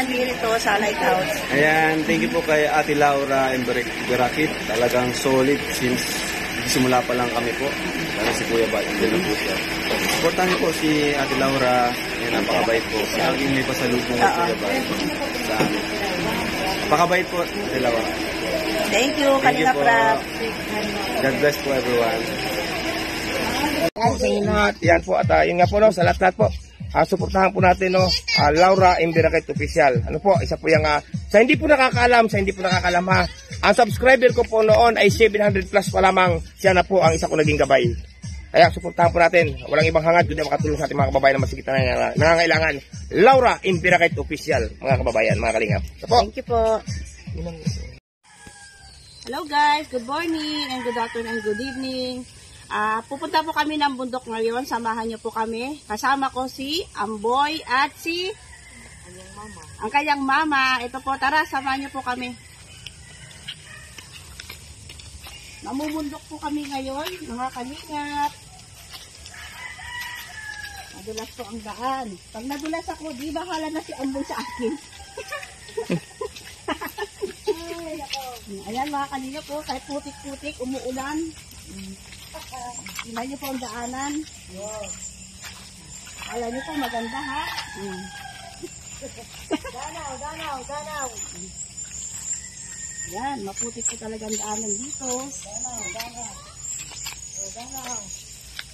nandito sa Lighthouse. Ayan, thank you po kay Ate Laura and Berakit. Talagang solid since simula pa lang kami po. Para si Kuya Bat, hindi po siya. Supportan niyo po si Ate Laura. Ayan, napakabait po. Laging may pasalubong ng Kuya Bat sa amin. Napakabait po, Ate Laura. Thank you, Kalinga Prab. God bless po everyone. Okay, lahat. Yan po at yun nga po no, sa lahat po. Suportahan po natin no, Laura Imberakit Official. Ano po, isa po yung sa hindi po nakakaalam, ha. Ang subscriber ko po noon ay 700 plus pa lamang. Siya na po ang isa ko naging gabay. Kaya suportahan po natin. Walang ibang hangad kundi makatulong sa ating mga kababayan na masikita na nangangailangan. Laura Imberakit Official, mga kababayan, mga kalingap. Thank you po. Hello guys, good morning and good afternoon and good evening. Pupunta po kami ng bundok ngayon. Samahan niyo po kami. Kasama ko si Amboy at si ang kanyang mama. Ito po, tara, samahan niyo po kami. Namumundok po kami ngayon, mga kalingap. Madulas po ang daan. Pag nadulas ako, di bahala na si Amboy sa akin. Ayan mga kalingap po, kahit putik-putik, umuulan. Tingnan niyo po ang daanan. Alam niyo po, maganda ha. Danaw. Yan, maputik po talaga ang daanan dito. Danaw.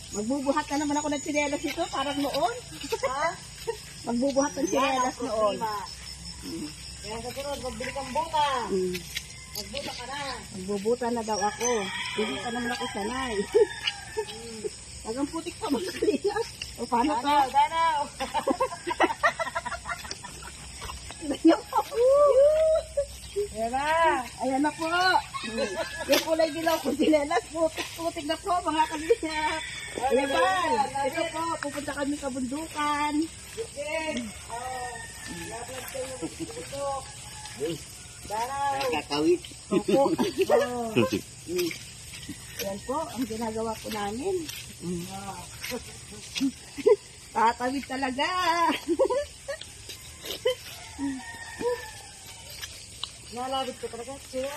Magbubuhat na naman ako ng sinelas ito, parang noon. Magbubuhat ng sinelas noon. Kaya sa sunod, magbili kang buta. Magbuta ka na. Magbubuta na daw ako. Hindi pa naman ako sanay. Tagang putik pa mga kalingap. O paano to? Danaw. Ayan na po. Yung kulay dilaw ko sinelas. Putik na po mga kalingap. Ayan ba? Ito po, pupunta kami kabundukan. Kakawit. Opo. Ayan po, ang ginagawa ko namin. Tatawid talaga. Nalabit ko talaga, siya.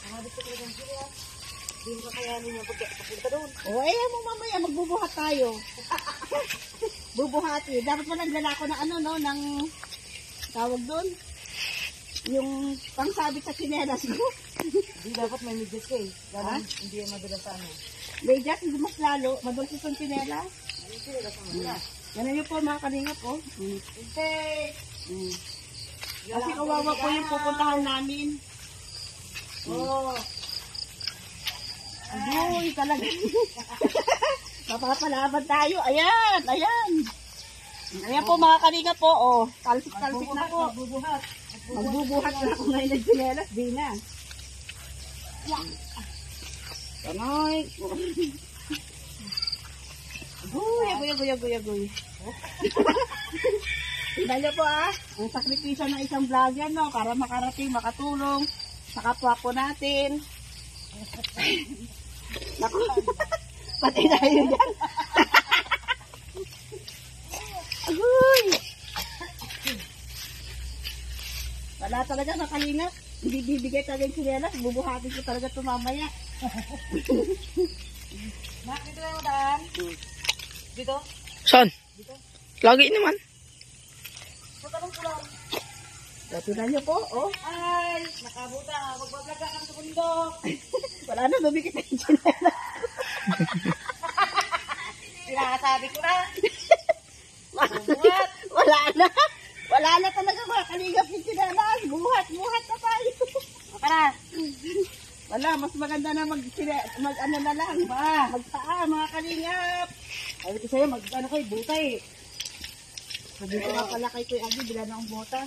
Nalabit ko talaga, siya. Hindi mo kakayanin yung pagpunta doon. O, mo mamaya, magbubuhat tayo. Bubuhati. Dapat mo naglala ko ng ng tawag doon. Yung pangsabit sa sinelas ko. Hindi dapat may medyas ka eh. Ganun, hindi yan madalas sa ano. Medyas, hindi mas lalo. Madulcis yung sinelas. Ganun yun po mga kanina po. Kasi kawawa po yung pupuntahan namin. Uy, talaga. Mapapalaban tayo. Ayan. Ayan po mga kanina po. Talsik-talsik na po. Magbubuhat na ako ngayon ng sinelas. Di na. Kanoy. Guy. Tignan niyo po ang sakripisyo ng isang vlogger no, para makarating, makatulong sa kapwa po natin. Naku, pati tayo dyan. Agoy! Wala talaga sa kalingap. Hindi bibigay talaga yung sinelas. Bubuhatin ko talaga ito mamaya. Dito na mo daan? Dito? Saan? Dito? Lagi naman. Matanong ko lang. Tignan niyo po, Ay, nakabuta. Magbablog ka kami sa bundok. Wala na, bumikit na yung sinelas. Sinasabi ko na. Wala na talaga mga kalingap yung sinelas. Buhat na tayo. Para. Wala, mas maganda na mag-ano na lang. Magpaa, mga kalingap. Sabi ko sa'yo, mag-ano kayo, buta eh. Sabi ko nga pala kay Kuya Agi, bila na akong bota.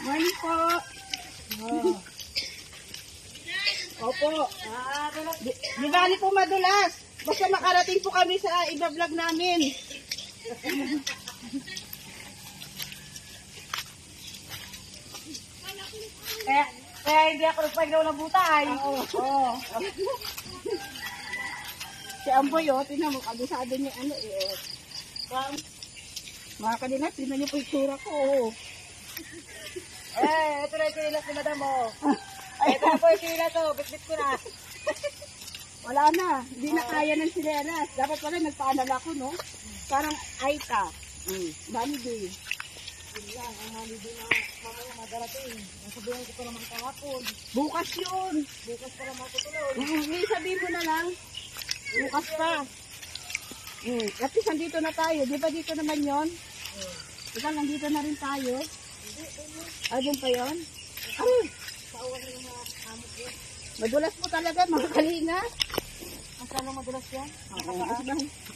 Morning po. Opo. Di bali po madulas. Basta makarating po kami sa iba-vlog namin. Kaya hindi ako nagpagdaw ng buta ay. Oo. Si Amboy, tingnan mo, kabisado niya Mga kalingap, tingnan niyo po yung tsura ko. Oh. Ito na yung sinilas ni madam, oh. Ito na po yung sinilas, oh. Bit-bit ko na. Wala na, hindi na kaya ng sinelas. Dapat pala nagpaalala ako, no? Parang Aita. Bandi. Yun lang, ang holiday na mamaya madarating. Nasabihan ko pa naman kahapon. Bukas yun. Bukas pa naman ko tuloy. Ngayon sabihin mo na lang. Bukas pa. At least nandito na tayo. Di ba dito naman yon? Diba nandito na rin tayo? Doon pa yun? Ay! Pauwan na yung mga amot ko. Madulas mo talaga, mga kalinga. Ang sana madulas yan?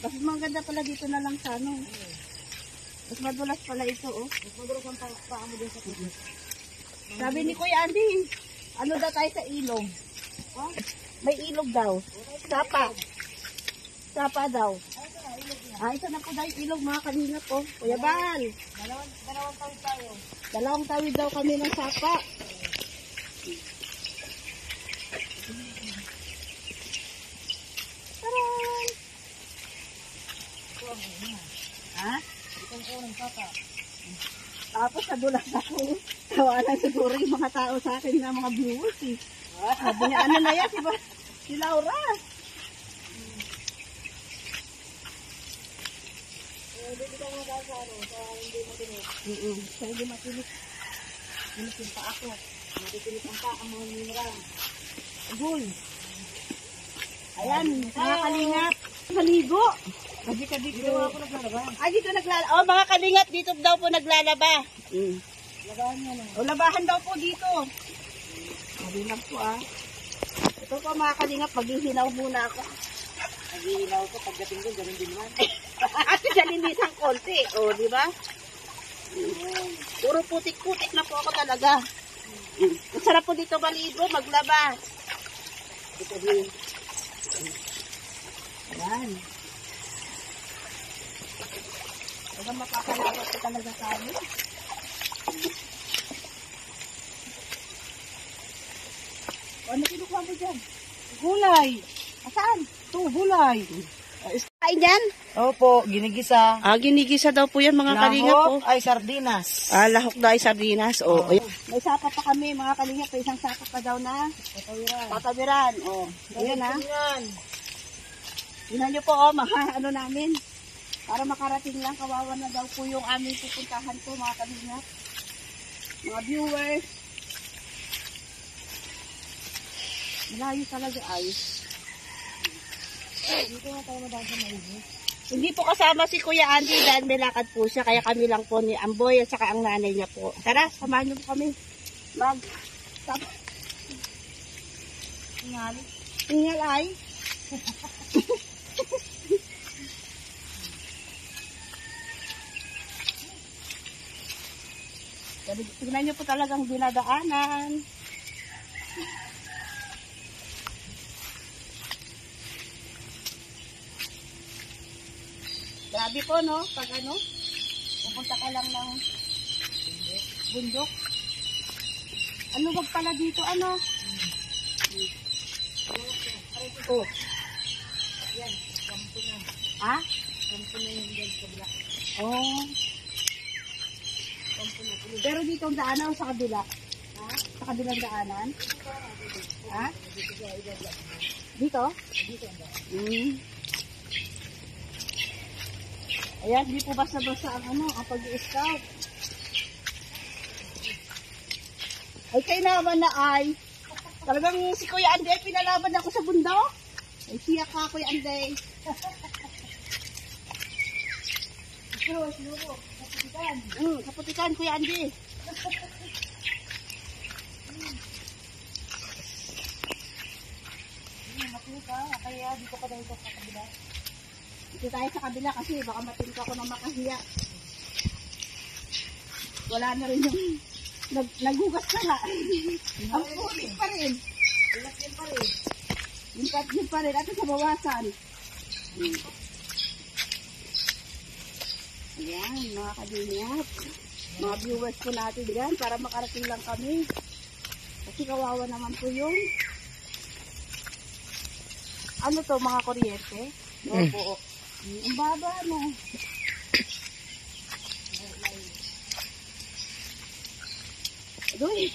Mas maganda pala dito na lang sa ano. Mas madulas pala ito, oh. Mas madulas ang paa mo din sa tubig. Sabi ni Kuya Andy, ano daw tayo sa ilog? May ilog daw. Sapa. Sapa daw. Ito na po daw yung ilog, mga kalingap, oh. Kuya Bal. Dalawang tawid tayo. Dalawang tawid daw kami ng sapa. Taran! Ha? Itong unang papa. Tapos nadulas ako. Tawanan siguro yung mga tao sa akin na mga viewers eh. Sabi niya, ano na yan, si Laura. Hindi ka mo dahil sa ano, sa hindi matinik. Sa hindi matinik. Matinik pa ako. Matinik ang paa mo yung mineral. Agul. Ayan, mga kalingap. Maligo. Kasi ka dito. Dito ako naglalaba. Ay, dito naglalaba. Oh, mga kalingap, dito daw po naglalaba. Labahan niya na. O, labahan daw po dito. Kalingap po ah. Ito po mga kalingap, maghihilaw muna ako. Nag-iilaw ko pagdating ko, ganun din man. At siya linisang konti. O, di ba? Puro putik-putik na po ako talaga. Ang sarap po dito maligo, maglaba. Ito din. Ayan. Huwag makakalabot ko talaga tayo. Ano kinukuha mo dyan? Gulay! Saan? Ito, gulay! Ay, dyan? Opo, ginigisa. Ginigisa daw po yan mga kalingap po. Lahok ay sardinas. Lahok daw ay sardinas. May sapa pa kami mga kalingap. May isang sapa pa daw na tatawiran. Ayan ha. Tingnan nyo po mga ano namin. Para makarating lang. Kawawa na daw po yung aming pupuntahan po mga kalingap. Mga viewers. Malayo talaga ay. Dito nga tayo madami sa maligo. Hindi po kasama si Kuya Andy dahil may lakad po siya. Kaya kami lang po ni Amboy at saka ang nanay niya po. Tara, samahan niyo po kami. Tingal ay. Tingnan niyo po talagang dinadaanan. Grabe po, no? Pag ano, pupunta ka lang ng bundok. Ano wag pala dito, ano? Oh. Yan, kampo na. Ha? Kampo na yung dyan sa kabila. Oh. Kampo na. Pero dito ang daanan o sa kabila? Ha? Sa kabilang daanan? Ha? Dito? Dito ang daan. Ayan, di po basta-basta ang ano, ang pag-i-scout. Ay, kayo naman na ay. Talagang si Kuya Andy, pinalaban ako sa bundok. Ay, siya ka, Kuya Andy. Kaputikan. Kaputikan, Kuya Andy. Matuka, kaya dito ka dahil sa kabila. Dito tayo sa kabila kasi baka matingka ko na makahiya. Wala na rin yung naghugas na nga. Ang putik pa rin. Ilagyan pa rin. Yung pa rin. At sa bawasan. Ayan, mga kadinyat. Mga viewers po natin dyan para makarating lang kami. Kasi kawawa naman po yun. Ano to, mga kuryente? Opo. Ang baba, no? Doy.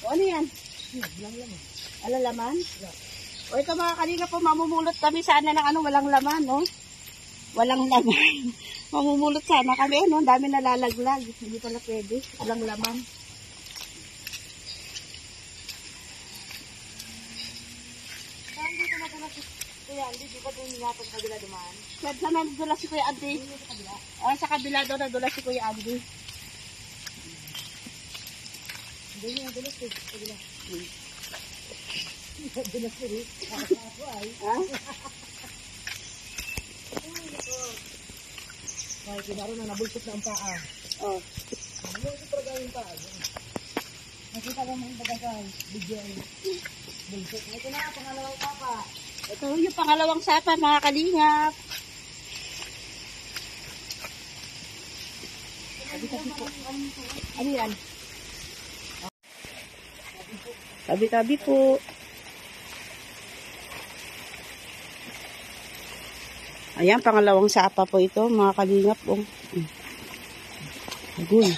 O ano yan? Alalaman? O ito mga kalinga po, mamumulot kami sana ng ano, walang laman, no? Walang laman. Mamumulot sana kami, no? Dami nalalaglag. Hindi pala pwede. Walang laman. Saan dito nadulas si Kuya Andy? Di ba doon nga pag kabila dumaan? Saan nadulas si Kuya Andy? Sa kabila daw nadulas si Kuya Andy. Hindi niya nadulas eh. Kabila. Nadulas ko rin. Ako ay. Ha? May kinaro na nabulsot na ang paa. Oh. Nabulsot talaga yung paa. Nakita ko mga bagay. Bigyan. Bulsot. Ito na, pangalawang papa. Ito yung pangalawang sapa, mga kalingap. Tabi-tabi po. Ano yan? Tabi-tabi po. Ayan, pangalawang sapa po ito, mga kalingap. Agoy.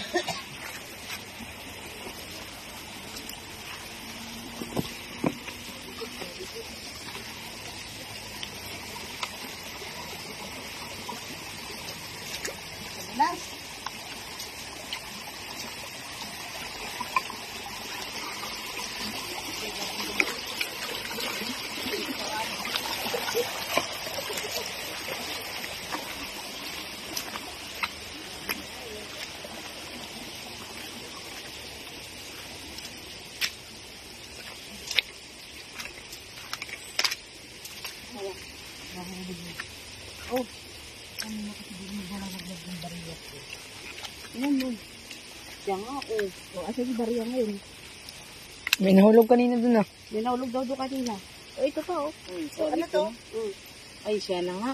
Oh. Ayan mo. Diyan nga, oh. O, asa si Daria ngayon? May nahulog kanina dun ah. May naulog daw doon kanina. O, ito to, oh. So, ano to? Ay, siya na nga.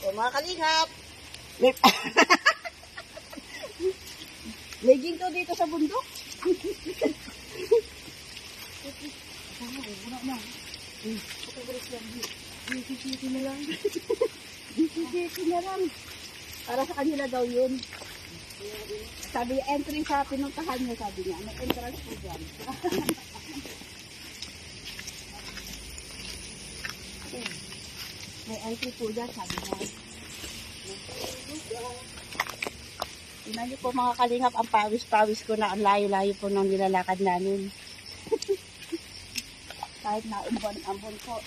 O, mga kalingap. Leging to dito sa bundok. Dito na lang. Dito na lang. Para sa kanila daw yun. Sabi niya, entry sa pinuntahan niya, sabi niya. May entrance po dyan. May entry po dyan, sabi niya. Tingnan niyo po mga kalingap, ang pawis-pawis ko na ang layo-layo po ng nilalakad namin. Kahit na umbon-ambon po.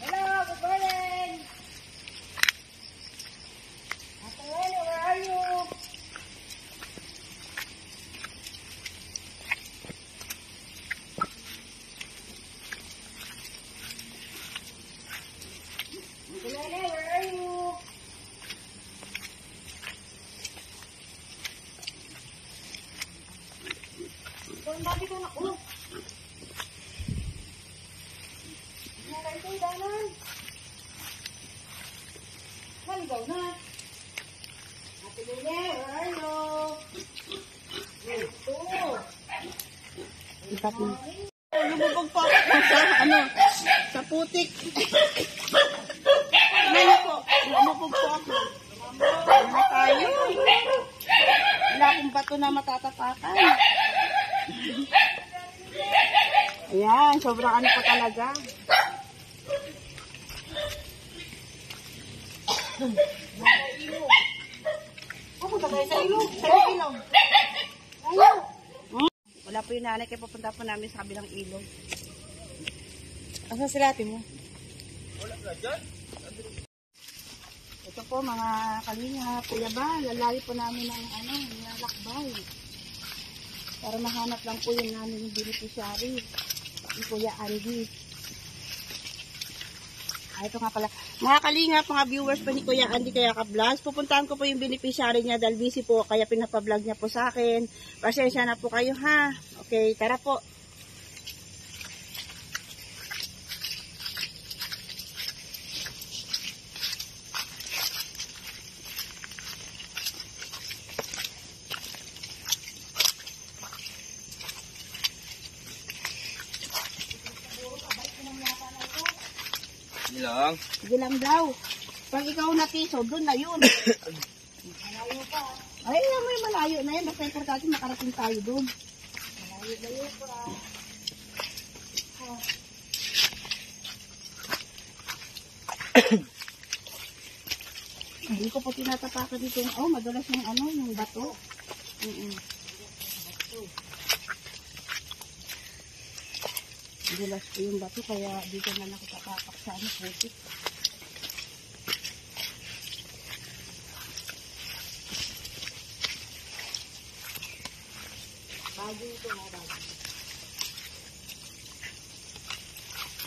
Hello, good morning! Ate Lene, where are you? Ate Lene, where are you? Kung dati ko na, Ito, danan. Maligaw na. Ate Lene, where are you? Ito. Lumubog po ako sa, sa putik. Ano po? Lumubog po ako. Ano tayo? Wala akong bato na matatapakan. Ayan, sobrang ano po talaga. pupunta tayo sa ilog. Sa ilog. Ayaw. Wala po yung nanay, kaya pupunta po namin sa kabilang ilog. Asa sila ate mo? Ito po mga kalinga, kuya ba, lalayo po namin ng nilalakbay. Para mahanap lang po yung namin yung beneficiary, yung Kuya Andy. Ito nga pala. Mga kalinga, mga viewers pa ni Kuya Andy kaya ka-vlog. Pupuntahan ko po yung beneficiary niya dahil busy po, kaya pinapablog niya po sa akin. Pasensya na po kayo ha. Okay, tara po. Lang. Sige lang daw. Pag ikaw natiso, doon na yun. Malayo pa. Ay, may malayo na yan. Basta importante makarating tayo doon. Malayo pa. Hindi ko po tinatapakan dito yung, oh, madulas yung ano, yung bato. Madulas po yung bato, kaya dito na nakatapak sa ano, putik. Bagay ito nga bagay.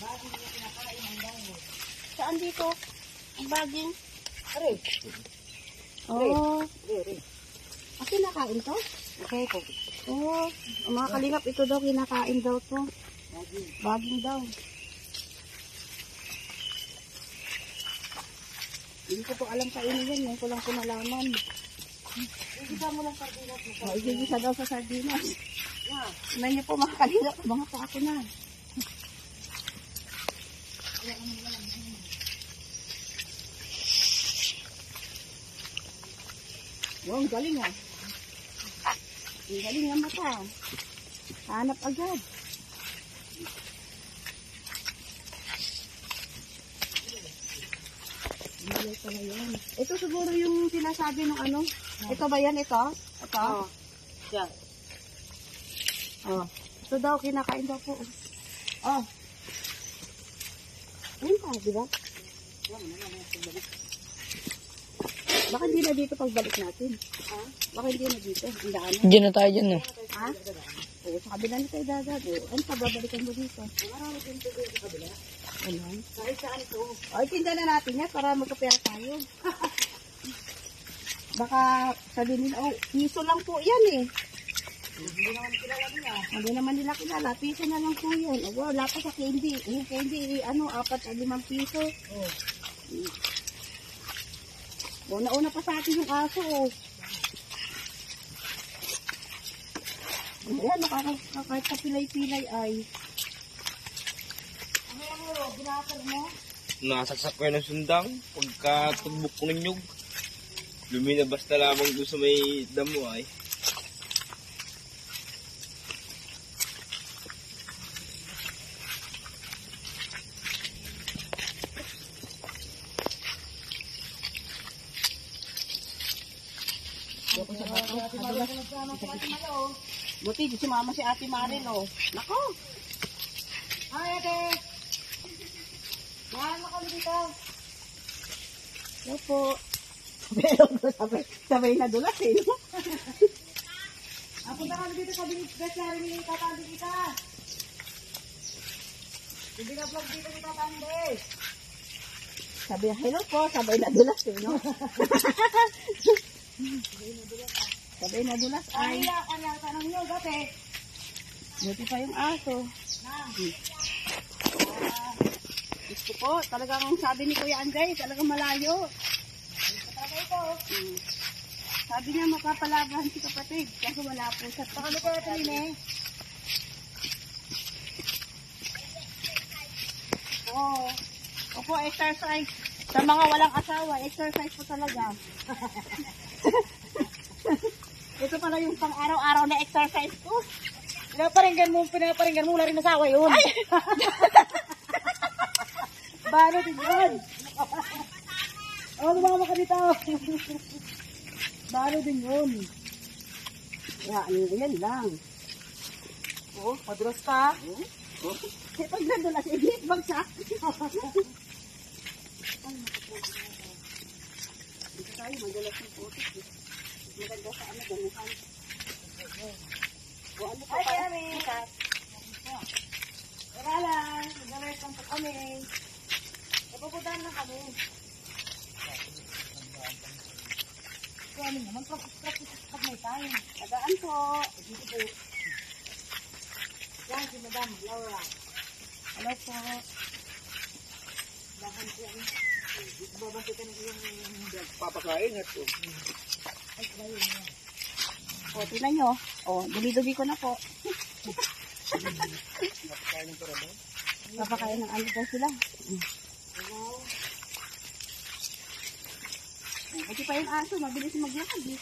Bagay na kinakain ang dahil. Saan dito? Ang baging? Aray. Oh, Aray. kasi nakain to? Okay po. Oh, mga kalingap, ito daw, kinakain daw to. Baging daw. Hindi ko po alam kainin yan, ngayon ko lang po nalaman. Igisa mo lang sardinas mo. Oh, igigisa daw sa sardinas. Tingnan niyo po mga kalingap, mga pa ako na. Wow, galing ah. Ang galing nga mata. Hanap agad. Malay pala yan. Ito siguro yung sinasabi ng ano. Ito ba yan? Ito? Ito? Oo. Yan. Oh. Ito daw, kinakain daw po. Oh. Ayun pa, di ba? Baka hindi na dito pagbalik natin. Ha? Baka hindi na dito. Ang daanan. Diyan na tayo dyan, no? Ha? Oo, sa kabila na tayo dadago. Ano pa, babalikan mo dito? Marami din ito sa kabila. Ano? Kahit saan ito. Ay, tinda na natin yan para magkapera tayo. Baka sabihin nila, oh, piso lang po yan eh. Hindi naman kilala nila. Hindi naman nila kilala, piso na lang po yan. Oh, wala pa sa candy. Yung candy, ano, 4 o 5 piso. Oh. Una-una pa sa atin yung aso, oh. Ayan, kahit sa pilay-pilay ay. Ano yan mo? Binakar mo? Nasaksak ko ng sundang. Pagka tugbok ko ng nyug. Luminabas na lamang doon sa may damo ay. Buti, di sumama si Ate Maril, oh. Nako! Ay, ate! Yan mo kami dito. Hello po. Sabay na dulas, eh, no? Punta kami dito sa binibet na rin yung tatandi kita. Hindi na vlog dito ni tatandi. Sabi, hello po, sabay na dulas, eh, no? Sabay na dulas, Ay, ay. kanya tanong nyo, dati. Buti pa yung aso. Gusto ko, talagang sabi ni Kuya Andrei, talagang malayo. Talaga ito. Sabi niya, mapapalaban si kapatid. Kasi wala po sa Kami ko ito rin eh. Oo. Opo, exercise. Sa mga walang asawa, exercise po talaga. Ito pala yung pang araw-araw na exercise ko. Pinaparinggan mo, wala rin asawa yun. Ay! Bano din yun? Lumama ka dito. Bano din yun. Yan lang. Oh, madulas ka. Eh, pag nadulas, i-hit bagsak. Dito tayo, madalas yung putik. Maganda sa ano, ganuhan. O ano pa Ay, pa? kami. Wala lang. Nag-alert lang po kami. Napupuntahan lang kami. Kami naman, practice pag may time. Tagaan po. Dito po. Yan si Madam Laura. Hello po. Laban siya. Babante ka na yung Papakain at po. O, tingnan nyo. O, dumi-dumi ko na po. Papakain ng ano daw sila. Kasi pa yung aso, mabilis maglakad eh.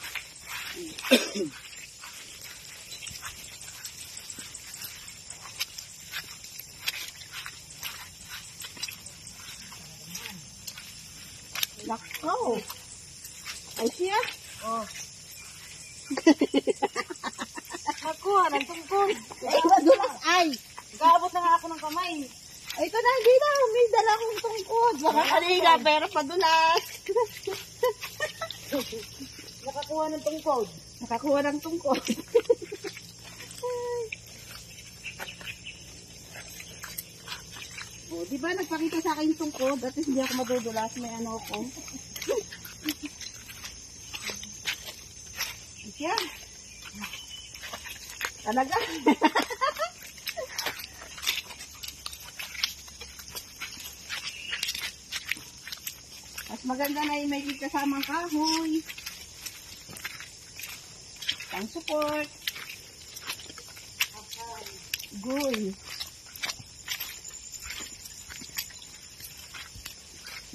Nako. Ay siya. Oh. Nakuha ng tungkol. Ay, madulas ay. Gaabot na nga ako ng kamay. Ay, ito na, hindi na. May dala akong tungkod. Baka kanina, pero padulas. Nakakuha ng tungkol. Nakakuha ng tungkod. O, di ba nagpakita sa akin yung tungkod? At least hindi ako madudulas. May ano ako. Siya. Talaga. Mas maganda na yung may kasamang kahoy. Pang support. Goy.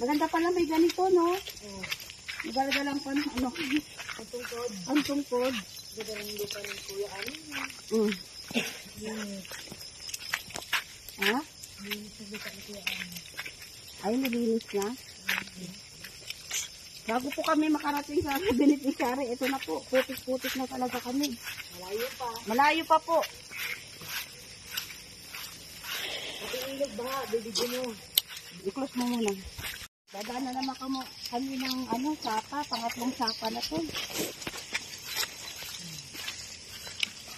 Maganda pala may ganito, no? Oh. Magalaga lang pa, ano, Ang tungkol. ang tungkod. Gadalang lupa ng kuya amin. Mm. Ha? Ay, nilinis na. Bago po kami makarating sa beneficiary, ito na po, putik-putik na talaga kami. Malayo pa. Malayo pa po. Pati ilog ba? Bibigyan mo. I-close mo muna. Dadaan na naman kami ng sapa, pangatlong sapa na to.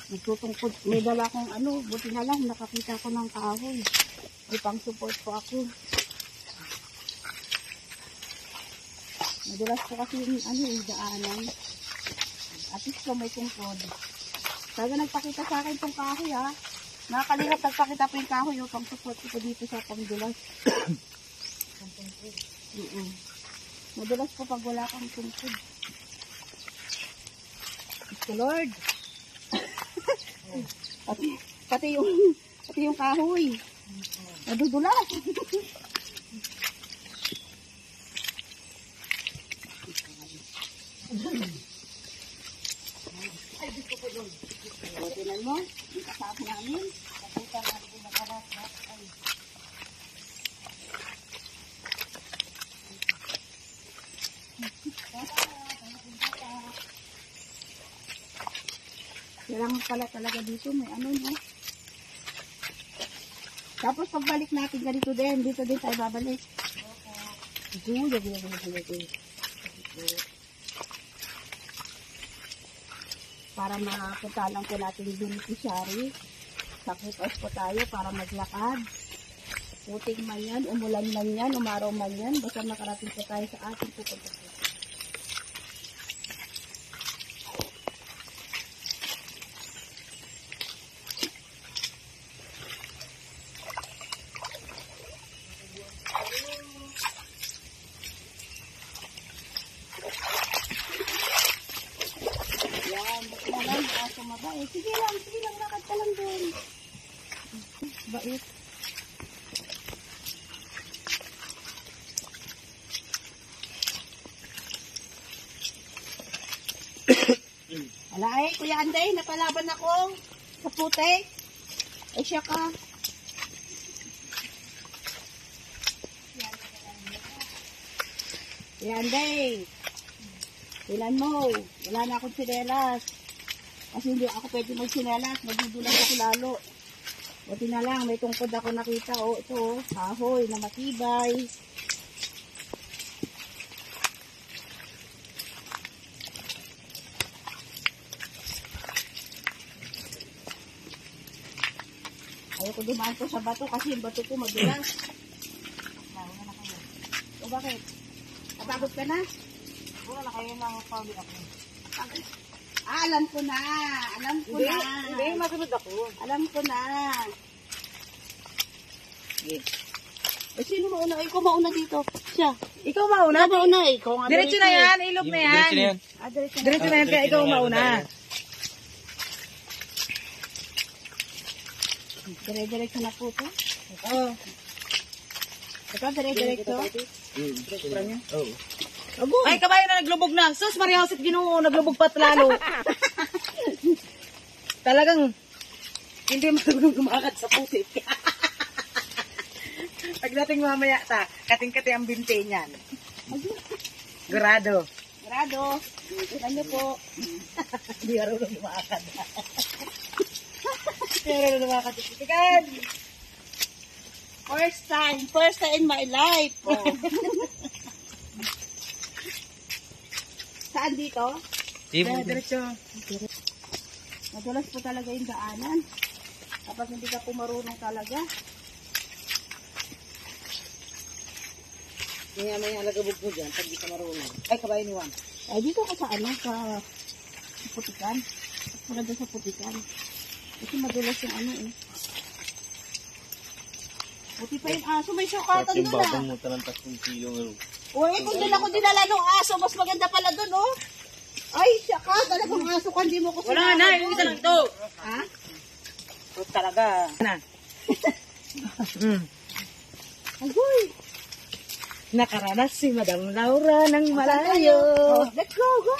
Nagtutungkod, may dala akong buti na lang, nakakita ko ng kahoy. May pang support po ako. Madalas po kasi yung daanan. At least po may tungkod. Talaga nagpakita sa akin itong kahoy ha. Nakakalihap nagpakita po yung kahoy yung pang support ko dito sa pangdulas. Madalas po pag wala kang tungkod. Thank you, Lord. pati yung kahoy. Nadudulas. Tinan mo, yung kasama namin. Kaputa natin yung makaras. Kailangan pala talaga dito, may no? Tapos pagbalik natin ganito din, dito din tayo babalik. Para makapunta lang po natin yung beneficiary. Sakitos po tayo para maglakad. Puting man yan, umulan man yan, umaraw man yan, basta makarating po tayo sa ating pupunta po. Sige lang, lakad ka lang doon. Bait. Wala Kuya Anday, napalaban ako sa putik. Ay siya ka. Kuya Anday, ilan mo? Wala na akong sinelas. Kasi hindi ako pwede magsinelas, magdudulas ako lalo. Buti na lang, may tungkod ako nakita. Ito, kahoy na matibay. Ayoko dumaan ko sa bato kasi yung bato ko madulas. O bakit? Napagod ka na? Wala na kayo ng pawli ako. Alam ko na. Hindi, masunod ako. Alam ko na. Eh, sino mauna? Ikaw mauna dito. Siya. Ikaw mauna? Ikaw mauna. Ikaw nga Diretso na yan, ilog na yan. Diretso na yan, kaya ikaw mauna. Dire-diretso na po ito. Oo. Ito, dire-diretso. Oo. Agoy. Ay, kabayo na naglubog na. Sus, Maria Josep Ginoo, naglubog pa lalo. Talagang, hindi marunong gumakat sa pusit. Pagdating mamaya ta, kating-kati ang binti niyan. Grado. Grado. Tignan niyo po. Hindi marunong gumakat. Hindi marunong gumakat. Tikan! First time in my life. Oh. Saan dito? Diretso. Madulas po talaga yung daanan. Kapag hindi ka po marunong talaga. May alagabog mo dyan, pag di ka marunong. Ay, kabayo ni Juan. Ay, dito ako sa sa putikan. Maganda sa putikan. Kasi madulas yung eh. Buti pa yung aso, may sukatan doon ah. mo talang 3 kilo ngayon. Uy, kung doon ako dinala ng aso, mas maganda pala doon, oh. Ay, siya ka, talagang aso ka, hindi mo ko Wala na, yung isa lang ito. Ha? Ito talaga. Na. Agoy. Nakaranas si Madam Laura ng malayo. Oh, let's go, go.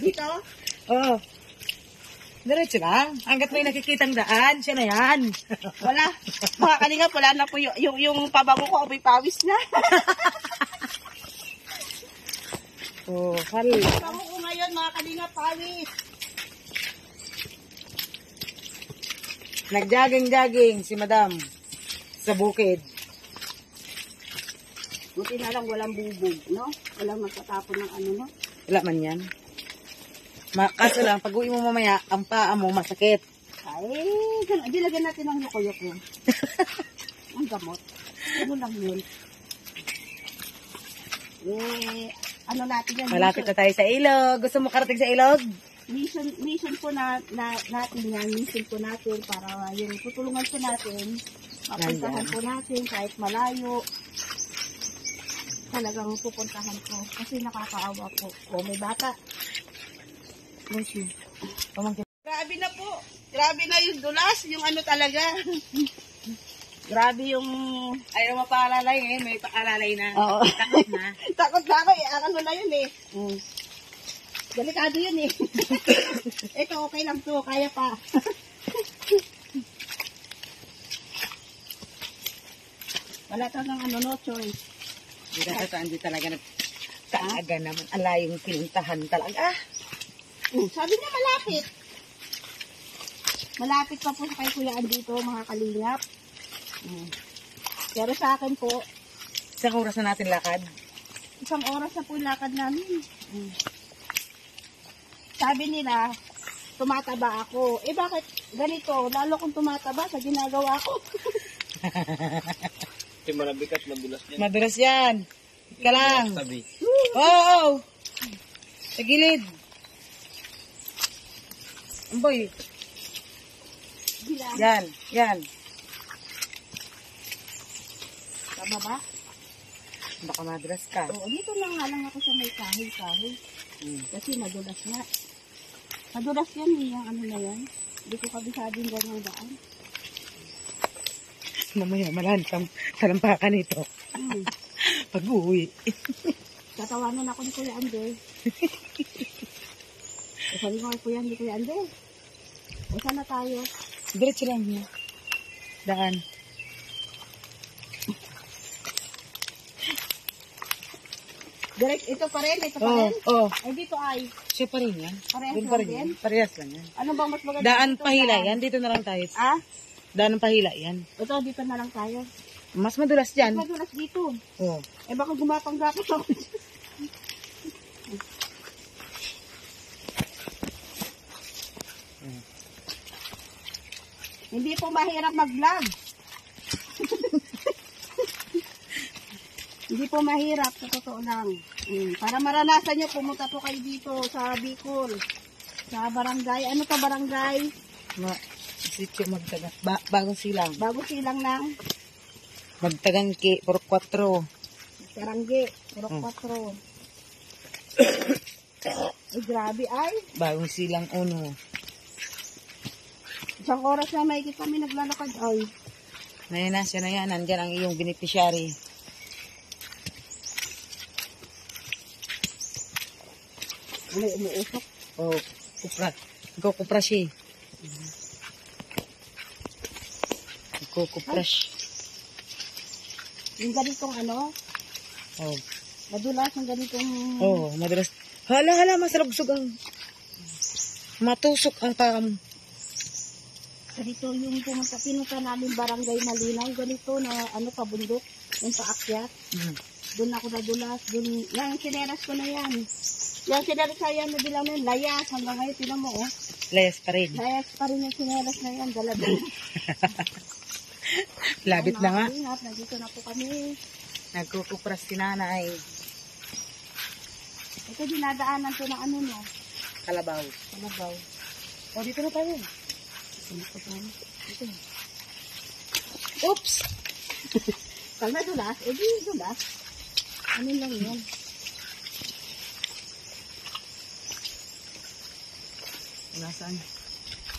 Dito? Oh. Diretso na. Hanggat may nakikitang daan, siya na yan. Wala. Mga kalingap, wala na po yung pabango ko, amoy pawis na. Oh, hali. Pabango ko ngayon, mga kalingap, pawis. Nag-jogging si Madam sa bukid. Buti na lang walang bubog, no? Walang magtatapon ng no? Wala man yan. Kaso lang, pag uwi mo mamaya, ang paa mo masakit. Ay, dilagyan natin ng yoko-yoko. Ang gamot. Ano lang yun? Ano natin yan? Malapit na tayo sa ilog. Gusto mo karating sa ilog? Mission po natin yan. Mission po natin para yung tutulungan po natin. Mapuntahan po natin kahit malayo. Talagang pupuntahan ko. Kasi nakakaawa po. O, may bata. Grabe na po. Grabe na yung dulas. Yung talaga. Grabe yung... Ayaw mapaalalay eh. May paalalay na. Oo. Takot na. Takot na ako eh. Ano na yun eh. Delikado yun eh. Ito okay lang to. Kaya pa. Wala talagang no choice. Hindi talaga talaga naman. Alayong pinuntahan talaga. Sabi niya malapit. Malapit pa po kay Kuya Andito, mga kalingap. Pero sa akin po, Isang oras na natin lakad. isang oras na po yung lakad namin. Sabi nila, tumataba ako. Eh bakit ganito? Lalo kong tumataba sa ginagawa ko. Kasi malabikas, madulas niya. Madulas yan. Ika lang. Sabi. Oo. Sa gilid. Amboy. Gila. Yan. Tama ba? Baka madulas ka. Oo, dito na nga lang ako sa may kahoy. Kasi madulas nga. Madulas yan eh, yung na yan. Hindi ko kabisado yung ganyang daan. Mamaya malansang talampakan ito. Pag-uwi. Tatawanan ako ni Kuya Ander. Sabi ko kay Kuya Ander. O saan na tayo? Diretso lang niya. Daan. Direct, ito pa rin. Oo. Ay, dito ay. Siya pa rin yan. Parehas Doon lang pa rin din? yan. Parehas lang yan. Ano bang mas maganda? Daan dito? pahila Daan. yan. Dito na lang tayo. Ah? Daan ng pahila yan. Ito, dito na lang tayo. Mas madulas dyan. Madulas dito. Oo. Eh, baka gumapang-gapang ako. Hindi po mahirap mag-vlog. Hindi po mahirap, sa totoo lang. Para maranasan nyo, pumunta po kayo dito sa Bicol. Sa barangay. Ano to barangay? Sityo magtagang. Bagong silang. Bago silang ng Magtagang ki. Puro 4. Sarangge. Puro 4. Ay, grabe ay. Bagong silang 1. Isang oras na may kami naglalakad. Ay. Siya na yan. Nandyan ang iyong beneficiary. May umuusok. Oh, kupra. Nagkukupra siya. Nagkukupra siya. Yung ganitong ano, Oh. madulas yung ganitong... Oh, madalas. Hala, masalugsog ang... Matusok ang pam. Ganito yung pinunta namin barangay Malinaw. Ganito na ano pabundok. Yung paakyat. Doon ako nadulas. Doon, yan, sineras ko na yan. Yung sineras na yan, nabilang na yun. Layas. Hanggang ngayon, tinan mo, oh. Layas pa rin. Layas pa rin yung sineras na yan. Dala-dala. Labit na nga. Ingat, nandito na po kami. Nagkukupra si nanay. Ito, dinadaanan to ng ano, no? Kalabaw. Kalabaw. Oh, dito na tayo. Ito. Oops! Pag nadulas, di dulas. Ano lang yun? Nasaan?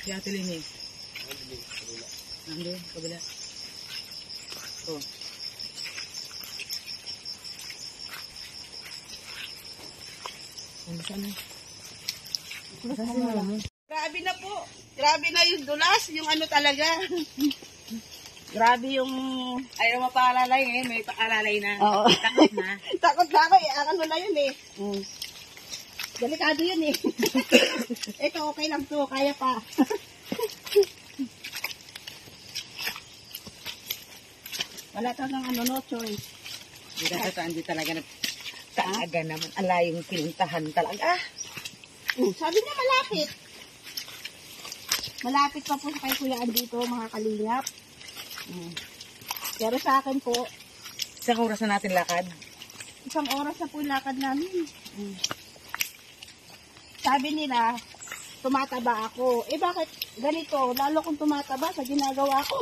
Si Ate Lini. Nandun, kabila. Oh. Nasaan na? Grabe na po. Grabe na yung dulas. Yung ano talaga. Grabe yung... Ayaw mapaalalay eh. May paalalay na. Oo. Takot na. Takot na ako eh. Ano na yun eh. Delikado yun eh. Ito okay lang to. Kaya pa. Wala to ng ano, no choice. Hindi talaga na talaga naman. Alayong pinuntahan talaga. Sabi niya malapit. Malapit pa po sa kay Kuya dito, mga kalingap. Pero sa akin po, Isang oras na natin lakad. isang oras na po yung lakad namin. Sabi nila, tumataba ako. Eh bakit ganito? Lalo kong tumataba sa ginagawa ko.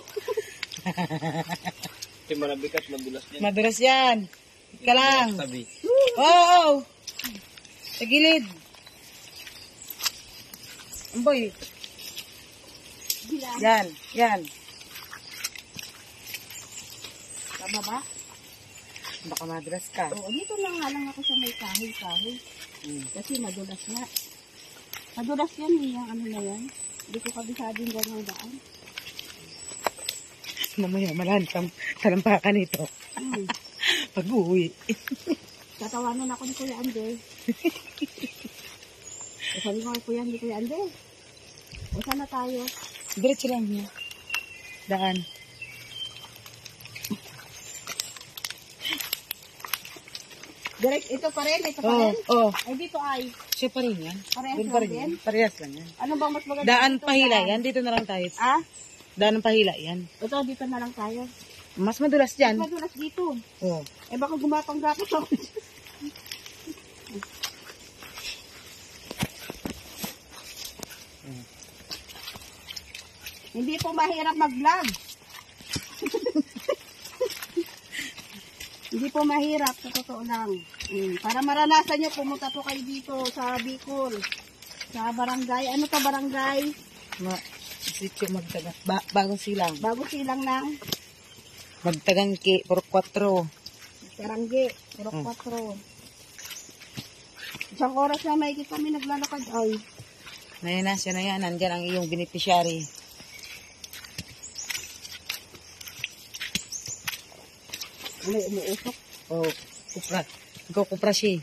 Kasi malabikat, madulas niya. Madulas yan. Ika lang. Tabi. Oo. Sa gilid. Amboy. Gila. Yan. Tama ba? Baka madulas ka. Oo, dito lang nga lang ako sa may kahoy. Kasi madulas nga. Madulas yan eh, yung ano na yan. Hindi ko kabisado yung ganyang daan. Mamaya malahan talampakan ito. Pag-uwi. Tatawanan ako ni Kuya Ande. Sabi ko kay Kuya, hindi Kuya Ande. O saan na tayo? Diretso lang niya. Daan. Direct, ito pa rin. Oo. Ay, dito ay. Siya pa rin yan. Parehas Doon pa rin lang yan. din? Parehas lang yan. Ano bang mas maganda? Daan dito? pahila Daan. yan. Dito na lang tayo. Ah? Daan ng pahila yan. Ito, dito na lang tayo. Mas madulas dyan. Madulas dito. Oo. Eh, baka gumapang-gapos ako. Hindi po mahirap mag-vlog. Hindi po mahirap, sa totoo lang. Para maranasan nyo, pumunta po kayo dito sa Bicol. Sa barangay. Ano to barangay? Sityo magtagan. Bagong silang. Bago silang ng Magtagan ki. Puro 4. Karangge. Puro 4. Isang oras na may kami naglalakad. Ay, Ngayon na siya na yan. Nandyan ang iyong beneficiary. may umuusok. Oh, kupra. Nagkukupra siya.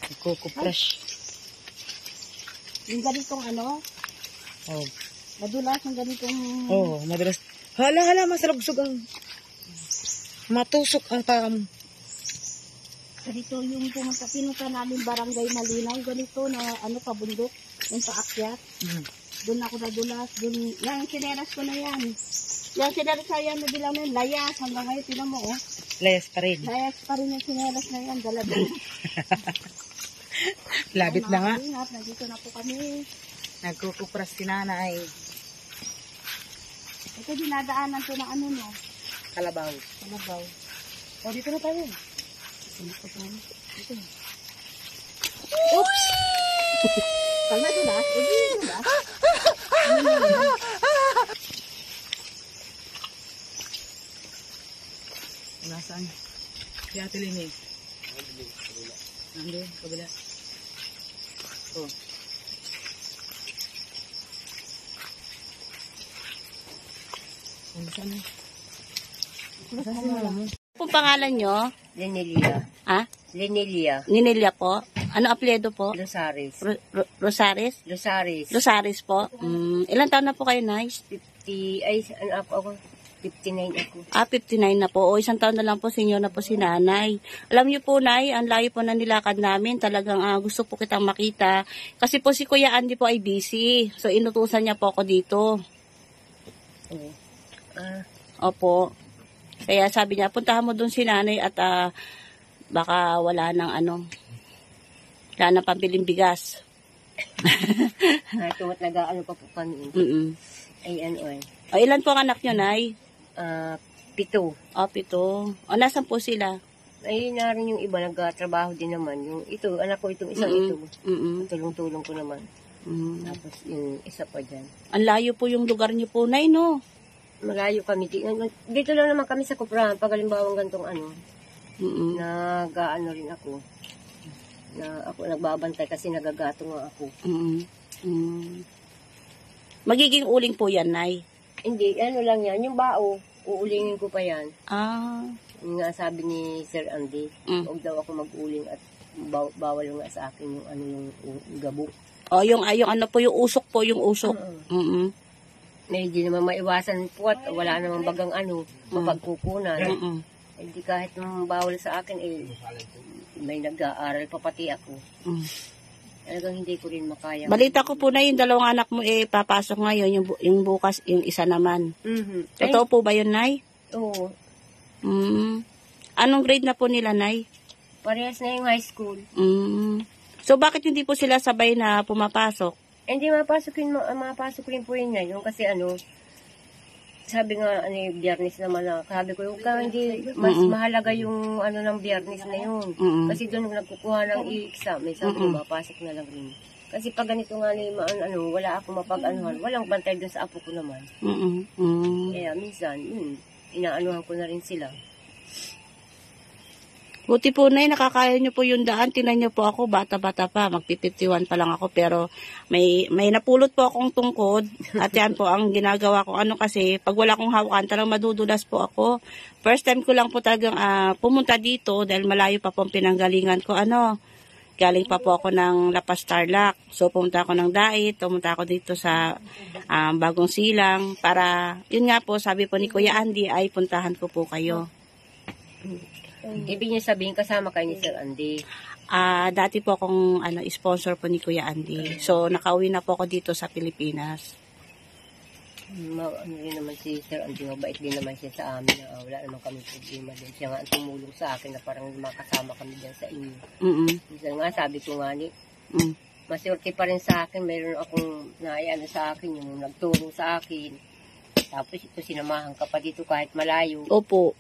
Nagkukupra siya. Yung ganitong ano, Oh. madulas yung ganitong... Oh, madalas. Hala, masalugsog ang... Matusok ang pam. Ganito yung pinunta namin barangay Malinaw. Ganito na ano pabundok. Yung paakyat. Doon ako nadulas. Doon, yan, sineras ko na yan. Yung sineras na yan, nabilang na yun. Layas. Hanggang ngayon, tinan mo, oh. Layas pa rin. Layas pa rin yung sineras na yan. Dala-dala. Labit na nga. Ingat, nandito na po kami. Nagkukupra si nanay. Ito, dinadaanan to ng ano, no? Kalabaw. Kalabaw. Oh, dito na tayo. Ito. Oops! Pag nadulas, di dulas. Nasaan? Si Ate Lini. Ando, kabila. Oh. Po pangalan nyo? Linelia. Ha? Linelia. Ninelia po? Ano apelyido po? Losaris. Rosares? Losaris. Rosares po? Ilan taon na po kayo, Nay? 50, ay, ano ako? 59 ako. 59 na po. O, isang taon na lang po, senior na po si Nanay. Alam niyo po, Nay, ang layo po na nilakad namin. Talagang gusto po kitang makita. Kasi po si Kuya Andy po ay busy. So, inutusan niya po ako dito. Oo. Opo. Kaya sabi niya, puntahan mo dun si Nanay at baka wala ng pambiling bigas. Tumat nag-ano pa po kami. Ay, ano ay. O, ilan po ang anak niyo, Nay? 7. 7. O, nasan po sila? Ay, narin yung iba, nagtrabaho din naman. Yung ito, anak ko itong isang ito. Tulong-tulong ko naman. Tapos yung isa pa dyan. Ang layo po yung lugar niyo po, Nay, no? Malayo kami. Dito lang naman kami sa Kuprahan. Pag halimbawa gantong nag-ano rin ako. Ako nagbabantay kasi nagagatong nga ako. Magiging uling po yan, Nay. Hindi, ano lang yan. Yung bao, uulingin ko pa yan. Yung nga sabi ni Sir Andy, huwag daw ako mag-uling at bawal nga sa akin yung gabo. O, yung ano po, yung usok po, yung usok. Hindi naman maiwasan po at wala namang bagang mapagkukunan. Hindi kahit bawal sa akin, may nag-aaral pa pati ako. Talagang hindi ko rin makaya. Balita ko po na yung dalawang anak mo papasok ngayon, yung bukas, yung isa naman. Totoo po ba yun, Nay? Oo. Anong grade na po nila, Nay? Parehas na yung high school. So, bakit hindi po sila sabay na pumapasok? Hindi, mapasok rin po yun ngayon. Kasi sabi nga, Biyernes naman sabi ko, hindi, mas mahalaga yung ng Biyernes na yun. Kasi doon nagkukuha ng i-exam. May sabi ko, mapasok na lang rin. Kasi pag ganito nga wala akong mapag-anuhan. Walang bantay doon sa apo ko naman. Kaya minsan, inaanuhan ko na rin sila. Buti po, Nay, nakakaya niyo po yung daan. Tingnan niyo po ako, bata-bata pa. Magpi-51 pa lang ako. Pero may napulot po akong tungkod. At yan po ang ginagawa ko. Kasi, pag wala akong hawakan, talagang madudulas po ako. First time ko lang po talagang pumunta dito dahil malayo pa po ang pinanggalingan ko. Galing pa po ako ng Lapas Tarlac. So, pumunta ako ng Dait. Pumunta ako dito sa Bagong Silang. Para, yun nga po, sabi po ni Kuya Andy, ay puntahan ko po kayo. Ibig niya sabihin, kasama kayo ni Sir Andy. Dati po akong sponsor po ni Kuya Andy. So, nakauwi na po ako dito sa Pilipinas. Ano rin naman si Sir Andy, mabait din naman siya sa amin. Wala naman kami problema din. Siya nga ang tumulong sa akin na parang makasama kami dyan sa inyo. Minsan nga, sabi ko nga maswerte pa rin sa akin. Mayroon akong sa akin, yung nagturo sa akin. Tapos ito, sinamahan ka pa dito kahit malayo. Opo.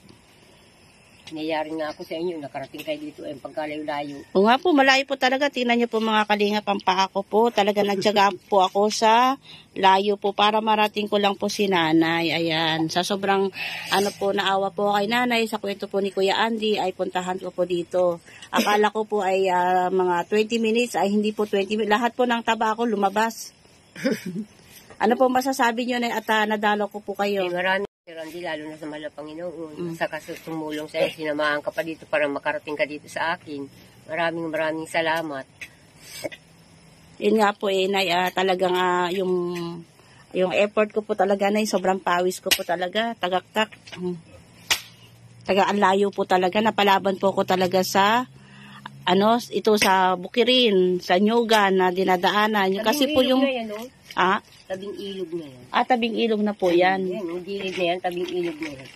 Nangyayari nga ako sa inyo, nakarating kayo dito, pagkalayo-layo. O nga po, malayo po talaga. Tingnan niyo po mga kalingap, ang paa ko po. Talaga nagtyaga po ako sa layo po para marating ko lang po si Nanay. Ayan, sa sobrang naawa po kay Nanay, sa kwento po ni Kuya Andy, ay puntahan ko po dito. Akala ko po ay mga 20 minutes, ay hindi po 20 minutes. Lahat po ng taba ko lumabas. Ano po masasabi niyo na at nadalo ko po kayo? Marami. Sir Andy, lalo na sa Malapanginoon. Sa tumulong sa'yo, sinamahan ka pa dito para makarating ka dito sa akin. Maraming salamat. Yun nga po Nay, talagang yung effort ko po talaga, Nay, sobrang pawis ko po talaga, tagaktak. Ang layo po talaga, napalaban po ko talaga sa ito sa Bukirin, sa Nyugan na dinadaanan. Kasi po yung Tabing ilog na yan. Tabing ilog na po yan. Yung gilid na yan, tabing ilog na yan.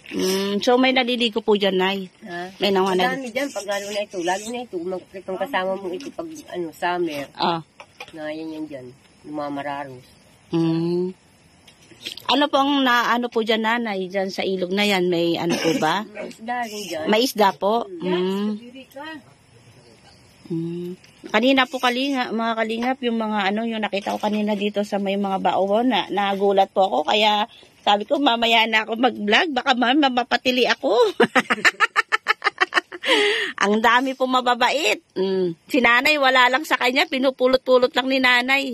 So may naliligo po dyan, Nay? May Madami dyan, pag lalo na ito, itong kasama mo ito pag summer. Na yan dyan, lumamararos. Ano po ang po dyan, Nanay, dyan sa ilog na yan? May po ba? May isda rin dyan. May isda po? Kanina po mga kalingap, yung mga yung nakita ko kanina dito sa may mga baon na nagulat po ako, kaya sabi ko mamaya na ako mag-vlog, baka mapapatili ako. Ang dami po mababait. Si nanay, wala lang sa kanya. Pinupulot-pulot lang ni nanay.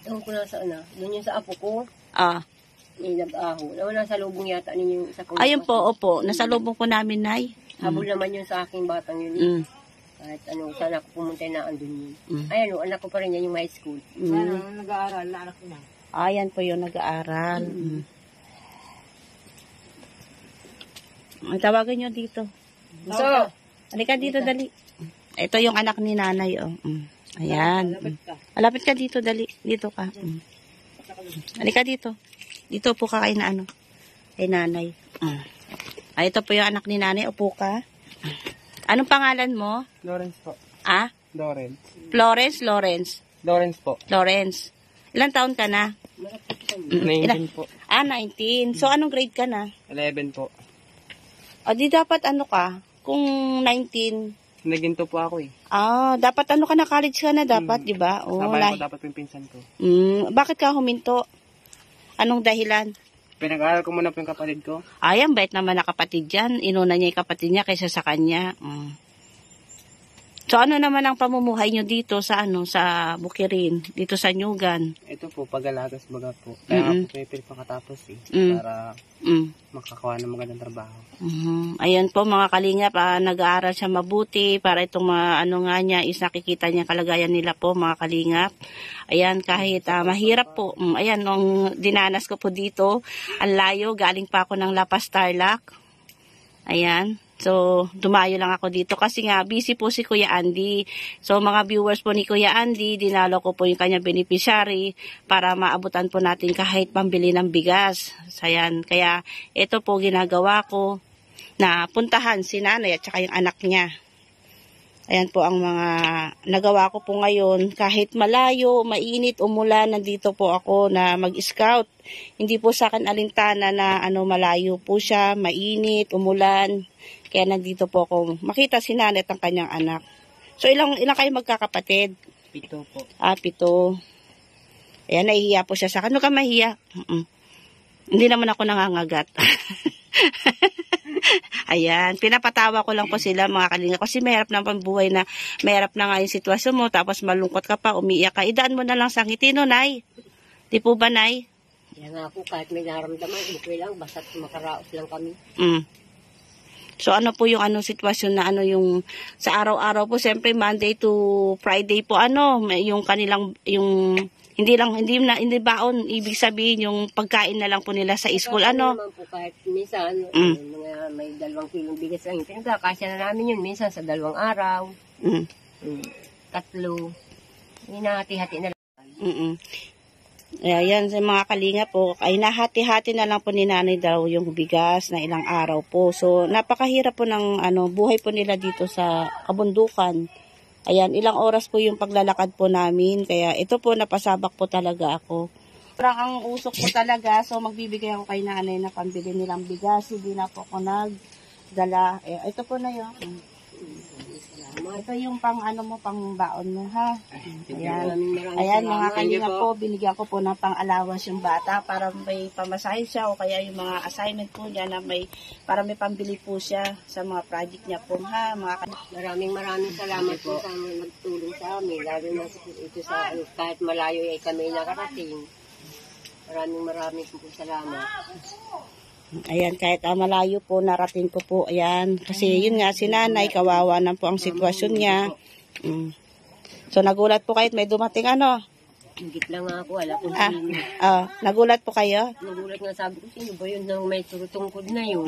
Ewan ko na sa doon yung sa apo ko, Ah. may nag-aho. Nawala sa lubong yata ninyo yung isa kong Ayun po, opo. Nasalubong po namin, nay. habol naman yun sa aking batang yun. Mm. Kahit saan ako pumunta na andun yun. Mm. Ay, anak ko pa rin yan yung high school. Nag-aaral, anak ko na. Ayan po yung nag-aaral. Ang tawagan nyo dito. So, Halika dito, dali. Ito yung anak ni nanay, oh. Ayan. Malapit ka dito, dali. Dito ka. Halika dito. Dito po ka kay kay nanay. Ay, ito po yung anak ni nanay. Upo ka. Anong pangalan mo? Lawrence po. Ah? Lawrence. Lawrence. Lawrence po. Lawrence. Ilang taon ka na? 19 po. 19. So, anong grade ka na? 11 po. O, di dapat ka? Kung 19, Naginto po ako eh. dapat ka na, college ka na dapat, di ba? Oh, Sabayan ko dapat yung pinsan ko. Bakit ka huminto? Anong dahilan? Pinag-aaral ko muna po yung kapatid ko. Ay, ang bait naman na kapatid yan. Inuna niya yung kapatid niya kaysa sa kanya. So, ano naman ang pamumuhay nyo dito sa sa Bukirin, dito sa Nyugan? Ito po, pag-alagas baga po. Kaya nga po pinipilit makatapos eh. Para makakuha ng magandang trabaho. Ayan po mga kalingap, nag-aaral siya mabuti para itong mga nga niya is nakikita niya kalagayan nila po mga kalingap. Ayan, kahit mahirap po. Ayan, nung dinanas ko po dito, ang layo, galing pa ako ng Lapas Tarlac. Ayan. So, dumayo lang ako dito kasi nga busy po si Kuya Andy. So, mga viewers po ni Kuya Andy, dinalo ko po yung kanya beneficiary para maabutan po natin kahit pambili ng bigas. Ayan, kaya ito po ginagawa ko na puntahan si nanay at saka yung anak niya. Ayan po ang mga nagawa ko po ngayon. Kahit malayo, mainit, umulan, nandito po ako na mag-scout. Hindi po sa akin alintana na malayo po siya, mainit, umulan. Kaya nandito po ako makita si nanay at ang kanyang anak. So ilang kayo magkakapatid? 7 po. 7. Ayan, nahihiya po siya sa akin. Ano ka mahiya? Hindi naman ako nangangagat. Ayan, pinapatawa ko lang po sila mga kalinga. Kasi mahirap na pambuhay na, mahirap na nga yung sitwasyon mo. Tapos malungkot ka pa, umiiyak ka. Idaan mo na lang sa ngiti, no, Nay? Di po ba, Nay? Kaya nga po, kahit may naramdaman, okay lang, basta makaraos lang kami. So, ano po yung sitwasyon na yung sa araw-araw po, siyempre Monday to Friday po, yung kanilang, hindi baon, ibig sabihin yung pagkain na lang po nila sa school, naman po, kahit minsan, mga may 2 kilong bigas lang, pinagkakasya na namin yun, minsan sa 2 araw, 3, hinahati-hati na lang. Ayan, sa mga kalinga po, ay nahati-hati na lang po ni nanay daw yung bigas na ilang araw po. So, napakahirap po ng buhay po nila dito sa kabundukan. Ayan, ilang oras po yung paglalakad po namin. Kaya ito po, napasabak po talaga ako. Parang ang usok po talaga. So, magbibigay ako kay nanay na pambili nilang bigas. Hindi na po ako nagdala. Ito po na yun. Ito yung pang pang baon mo, ha? Ayan. Ayan, mga kalinga po, binigyan ko po ng pang-alawas yung bata para may pamasahe siya o kaya yung mga assignment po niya na para may pambili po siya sa mga project niya po, ha? Maraming salamat po sa nagtulong sa amin, lalo na ito sa kahit malayo ay kami nakarating. Maraming po salamat. Ayan, kahit malayo po, narating ko po, ayan. Kasi yun nga, si nanay, kawawa na po ang sitwasyon niya. So, nagulat po kahit may dumating Higit lang nga ako, wala kung sino. Nagulat po kayo? Nagulat nga, sabi ko, sino ba yun nang may turutungkod na yun?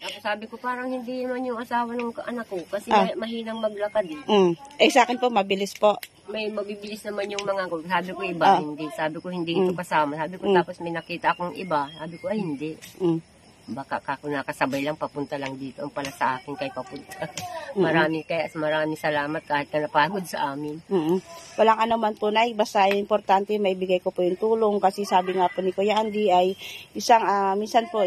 Tapos sabi ko, parang hindi naman yung asawa ng anak ko, kasi mahinang maglakad eh. Sa akin po, mabilis po. May mabibilis naman yung mga ko. Sabi ko iba, hindi. Sabi ko hindi ito kasama. Sabi ko tapos may nakita akong iba. Sabi ko ay hindi. Baka ako nakasabay lang papunta lang dito. Ang pala sa akin kay papunta. Maraming salamat kahit na napagod sa amin. Walang anuman po, Nay. Basta importante may bigay ko po yung tulong kasi sabi nga po ni Kuya Andy ay minsan po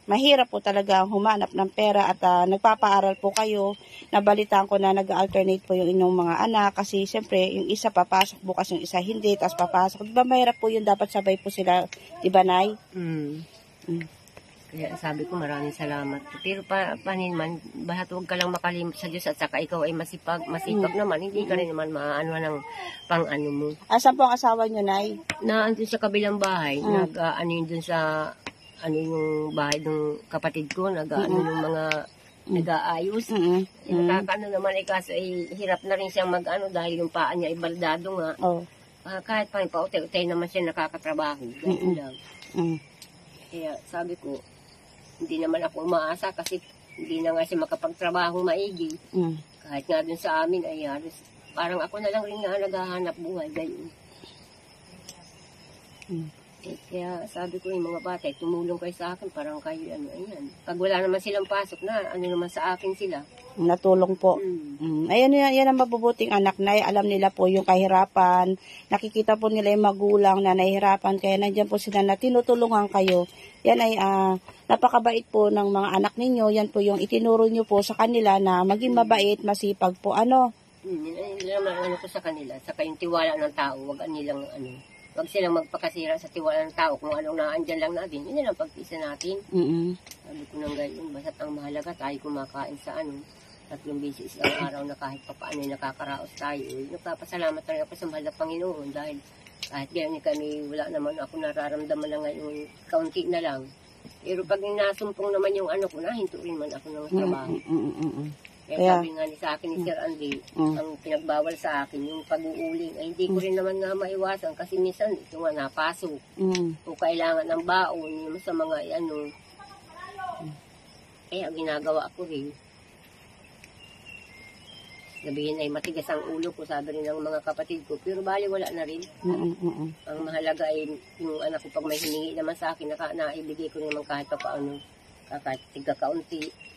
mahirap po talaga humanap ng pera at nagpapaaral po kayo. Nabalitaan ko na nag-alternate po yung inyong mga anak kasi siyempre yung isa papasok bukas yung isa hindi tapos papasok. Diba mahirap po yun dapat sabay po sila, diba Nay? Kaya sabi ko maraming salamat. Pero paninman, bahat huwag ka lang makalimot sa Diyos at saka ikaw ay masipag naman. Hindi ka rin naman maano ng pang-ano mo. Asan po ang asawa niyo, Nay? Naandun sa kabilang bahay, nag-ano yun dun sa yung bahay ng kapatid ko, nag-ano yung mga nag-aayos. Nakakaano naman kaso hirap na rin siyang mag-ano dahil yung paa niya ay baldado nga. Kahit pa pautay-utay naman siya nakakatrabaho. Ganun lang. Kaya sabi ko, hindi naman ako umaasa kasi hindi na nga siya makapagtrabaho maigi. Kahit nga dun sa amin ay halos, parang ako na lang rin nga naghahanap buhay. Ganyan. Kaya sabi ko yung mga bata, tumulong kayo sa akin, parang kayo, ayan. Pag wala naman silang pasok na, naman sa akin sila. Natulong po. Ayan, yan ang mabubuting anak na alam nila po yung kahirapan. Nakikita po nila yung magulang na nahihirapan, kaya nandiyan po sila na tinutulungan kayo. Yan ay napakabait po ng mga anak ninyo. Yan po yung itinuro nyo po sa kanila na maging mabait, masipag po. Yun naman ko sa kanila, sa kayong tiwala ng tao, wag nilang Huwag silang magpakasira sa tiwala ng tao kung anong naandyan lang natin. Yun lang pagpisa natin. Sabi ko nang gayon, basta't ang mahalaga tayo kumakain sa 3 beses ang araw na kahit pa paano nakakaraos tayo. Nagpapasalamat rin ako sa mahal na Panginoon dahil kahit ganyan kami, wala naman ako nararamdaman na ngayon, kaunti na lang. Pero pag nasumpong naman yung ko, nahinto rin man ako ng trabaho. Kaya sabi nga sa akin ni Sir Andy, ang pinagbawal sa akin, yung pag-uuling, ay hindi ko rin naman nga maiwasan kasi minsan ito nga napasok. Kung kailangan ng baon, yung sa mga kaya ginagawa ko rin. Sabihin ay matigas ang ulo ko, sabi rin ng mga kapatid ko, pero bali wala na rin. Ang mahalaga ay yung anak ko pag may hiningi naman sa akin, naibigay ko naman kahit pa paano, kahit tigka-kaunti.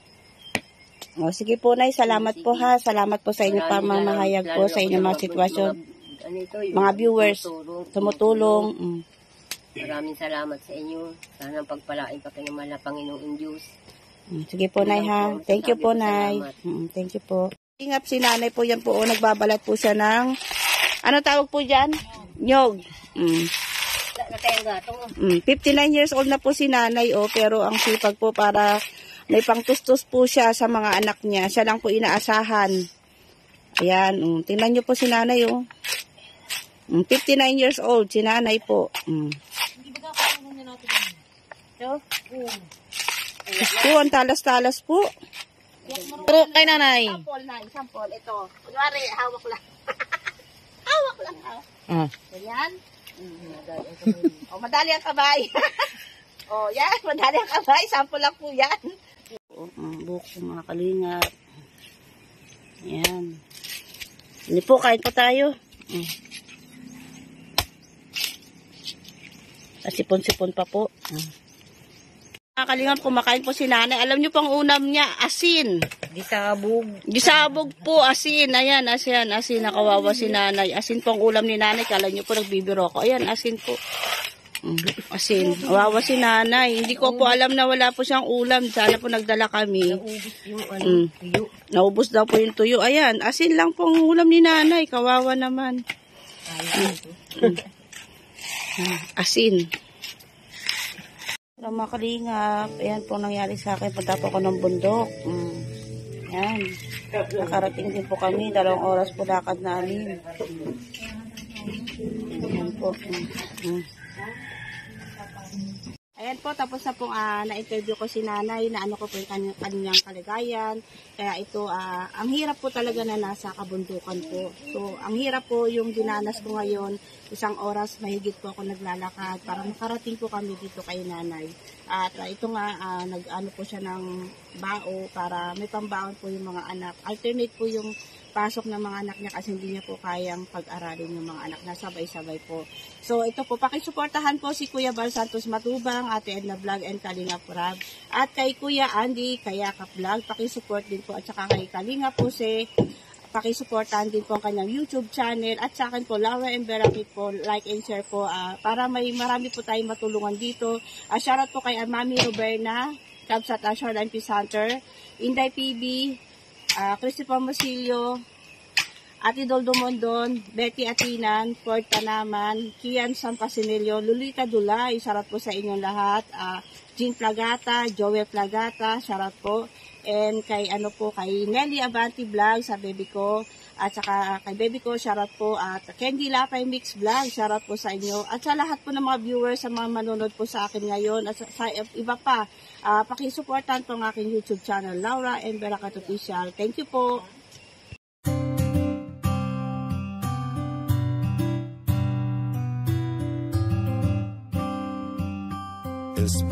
Sige po, Nay. Salamat po ha. Salamat po sa inyo pamamahayag po sa inyong mga sitwasyon. Mga viewers, tumutulong. Maraming salamat sa inyo. Sana pagpalain pa kayo ng mahal na Panginoong Diyos. Sige po, Nay ha. Thank you po, Nay. Thank you po. Ingap si Nanay po yan po. Nagbabalat po siya ng, ano tawag po dyan? Nyog. 59 years old na po si Nanay, pero ang sipag po para may pangtustos po siya sa mga anak niya. Siya lang po inaasahan. Ayan, tingnan niyo po si Nanay, 59 years old, si Nanay po. Po, ang talas-talas po. Pero kay Nanay. Sample, ito. Kunwari, hawak lang. Hawak lang. Ganyan. Madali ang kabay. Yan, madali ang kabay. Sample lang po yan. Buhok po mga kalingap. Yan. Hindi po, kain po tayo. Sipon-sipon pa po. Mga kalingap, kumakain po si Nanay. Alam niyo pang unam niya, asin. Gisabog po, asin. Ayan, asin. Nakawawa si Nanay. Asin pong ulam ni Nanay. Kala niyo po nagbibiro ko. Ayan, asin po. Asin. Wawa si Nanay. Hindi ko po alam na wala po siyang ulam. Sana po nagdala kami. Naubos daw po yung tuyo. Ayan, asin lang pong ulam ni Nanay. Kawawa naman. Asin. Mga kalingap. Ayan po nangyari sa akin. Punta po ako ng bundok. Ayan. Nakarating din po kami. 2 oras po lakad namin. Ayan po. Ayan po, tapos na pong na-interview ko si Nanay, na ano ko po yung kanyang kaligayan. Kaya ito, ang hirap po talaga na nasa kabundukan po. So, ang hirap po yung dinanas ko ngayon, 1 oras mahigit po ako naglalakad para makarating po kami dito kay Nanay. At ito nga, nag-ano po siya ng bao para may pambaon po yung mga anak. Alternate po yung pasok ng mga anak niya kasi hindi niya po kayang pag-aralin yung mga anak na sabay-sabay po. So ito po, pakisuportahan po si Kuya Bal Santos Matubang, Ate Edna Vlog and Kalinga Prab. At kay Kuya Andy Kayaka Vlog, pakisupport din po. At saka kay Kalinga po pakisuportahan din po ang kanyang YouTube channel. At sa akin po, Laura and Berakit po, like and share po para may marami po tayong matulungan dito. Shoutout po kay Mami Roberna, Cubs at Shoreline Peace Hunter, Inday PB, Christopher Masilio, Ate Doldo Mondon, Betty Atinan, Fort Tanaman, Kian Sampasinilio, Lulita Dulay, shoutout po sa inyong lahat. Jean Plagata, Joel Plagata, shoutout po. And kay kay Nelly Avanti Vlog sa baby ko. At saka kay baby ko, shoutout po. At Candy Lapay Mix Vlog, shoutout po sa inyo. At sa lahat po ng mga viewers, sa mga manonood po sa akin ngayon. At sa iba pa, pakisuportan po ang aking YouTube channel, Laura and Beracat Official. Thank you po.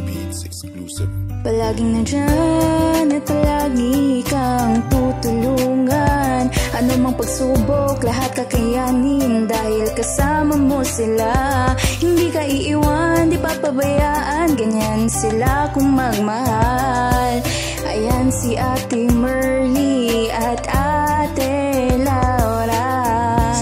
Beats exclusive. Palaging nandyan at palagi kang tutulungan. Ano mang pagsubok, lahat kakayanin dahil kasama mo sila. Hindi ka iiwan, di papabayaan, ganyan sila kung magmahal. Ayan si Ate Merly at Ate Laura.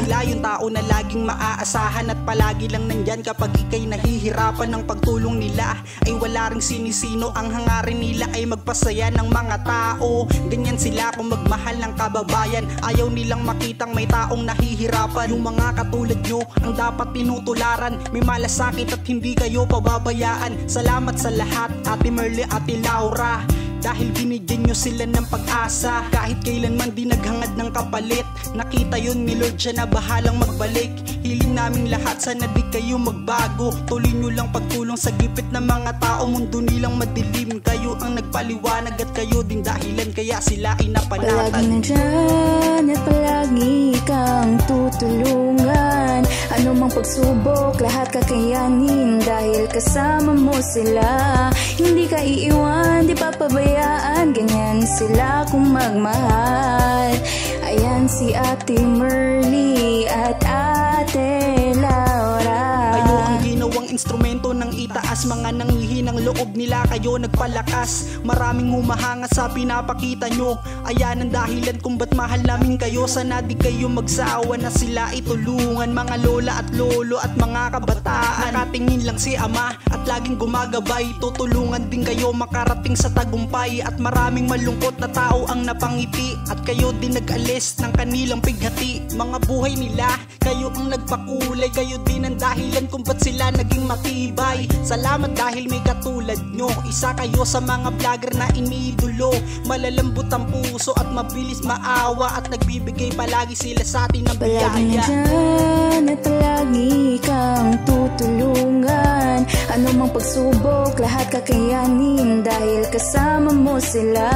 Sila yung tao na laging maaasahan at palagi lang nandyan kapag ika'y nahihirapan. Ng pagtulong nila ay wala ring sinisino. Ang hangarin nila ay magpasaya ng mga tao. Ganyan sila kung magmahal ng kababayan. Ayaw nilang makitang may taong nahihirapan. Yung mga katulad nyo ang dapat tinutularan. May malasakit at hindi kayo pababayaan. Salamat sa lahat, Ate Merly, Ate Laura, dahil binigyan nyo sila ng pag-asa. Kahit kailanman di naghangad ng kapalit, nakita yun ni Lord, siya na bahalang magbalik. Hiling naming lahat, sana di kayo magbago. Tuloy nyo lang pagtulong sa gipit ng mga tao. Mundo nilang madilim, kayo ang nagpaliwanag at kayo din dahilan kaya sila ay napanatag. Palaging nandyan at palagi kang tutulungan. Ano mang pagsubok, lahat kakayanin dahil kasama mo sila. Hindi ka iiwan, di papabayaan, ganyan sila kung magmahal. Ayan si Ate Merly at Ate Laura. Kayo ang ginawang instrumento ng itaas. Mga nanghihinang loob nila, kayo nagpalakas. Maraming humahanga sa pinapakita nyo. Ayan ang dahilan kung ba't mahal namin kayo. Sana di kayo magsawa na sila itulungan. Mga lola at lolo at mga kabataan, nakatingin lang si ama at laging gumagabay. Tutulungan din kayo makarating sa tagumpay. At maraming malungkot na tao ang napangiti at kayo din nag-alis ng kanilang pighati. Mga buhay nila, kayo ang nagpakulay. Kayo din ang dahilan kung ba't sila naging matibay. Salamat dahil may katulad nyo. Isa kayo sa mga vlogger na iniidolo. Malalambot ang puso at mabilis maawa. At nagbibigay palagi sila sa atin ng biyaya. Palagi nandyan at palagi kang tutulungan. Ano mang pagsubok, lahat kakayanin dahil kasama mo sila.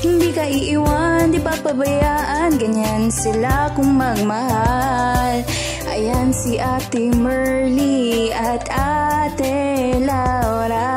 Hindi ka iiwan, di papabayaan, ganyan sila kung magmahal. Ayan si Ate Merly at Ate Laura.